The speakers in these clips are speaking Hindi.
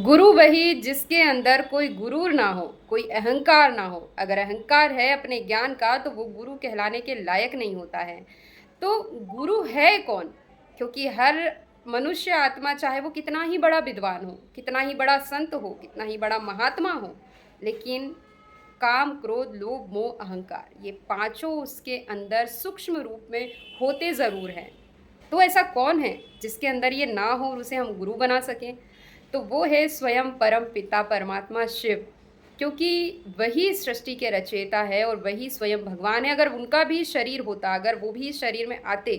गुरु वही जिसके अंदर कोई गुरूर ना हो, कोई अहंकार ना हो। अगर अहंकार है अपने ज्ञान का तो वो गुरु कहलाने के लायक नहीं होता है। तो गुरु है कौन? क्योंकि हर मनुष्य आत्मा, चाहे वो कितना ही बड़ा विद्वान हो, कितना ही बड़ा संत हो, कितना ही बड़ा महात्मा हो, लेकिन काम, क्रोध, लोभ, मोह, अहंकार, ये पांचों उसके अंदर सूक्ष्म रूप में होते ज़रूर हैं। तो ऐसा कौन है जिसके अंदर ये ना हो और उसे हम गुरु बना सकें? तो वो है स्वयं परम पिता परमात्मा शिव। क्योंकि वही सृष्टि के रचयिता है और वही स्वयं भगवान है। अगर उनका भी शरीर होता, अगर वो भी इस शरीर में आते,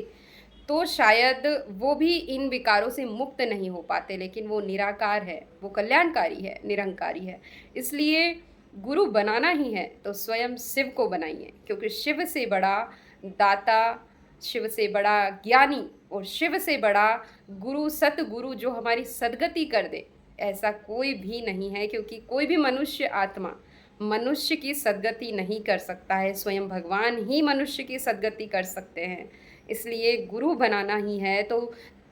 तो शायद वो भी इन विकारों से मुक्त नहीं हो पाते। लेकिन वो निराकार है, वो कल्याणकारी है, निरंकारी है। इसलिए गुरु बनाना ही है तो स्वयं शिव को बनाइए, क्योंकि शिव से बड़ा दाता, शिव से बड़ा ज्ञानी और शिव से बड़ा गुरु, सतगुरु जो हमारी सदगति कर दे, ऐसा कोई भी नहीं है। क्योंकि कोई भी मनुष्य आत्मा मनुष्य की सदगति नहीं कर सकता है, स्वयं भगवान ही मनुष्य की सदगति कर सकते हैं। इसलिए गुरु बनाना ही है तो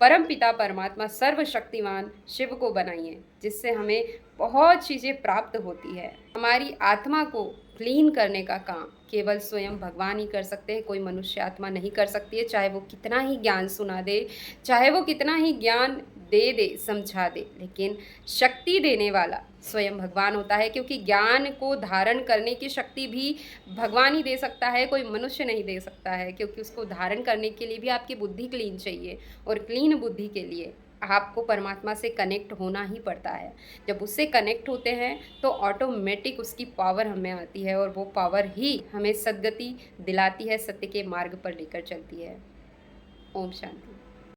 परम पिता परमात्मा सर्वशक्तिमान शिव को बनाइए, जिससे हमें बहुत चीज़ें प्राप्त होती है। हमारी आत्मा को क्लीन करने का काम केवल स्वयं भगवान ही कर सकते हैं, कोई मनुष्य आत्मा नहीं कर सकती है। चाहे वो कितना ही ज्ञान सुना दे, चाहे वो कितना ही ज्ञान दे समझा दे, लेकिन शक्ति देने वाला स्वयं भगवान होता है। क्योंकि ज्ञान को धारण करने की शक्ति भी भगवान ही दे सकता है, कोई मनुष्य नहीं दे सकता है। क्योंकि उसको धारण करने के लिए भी आपकी बुद्धि क्लीन चाहिए, और क्लीन बुद्धि के लिए आपको परमात्मा से कनेक्ट होना ही पड़ता है। जब उससे कनेक्ट होते हैं तो ऑटोमेटिक उसकी पावर हमें आती है, और वो पावर ही हमें सद्गति दिलाती है, सत्य के मार्ग पर लेकर चलती है। ओम शांति।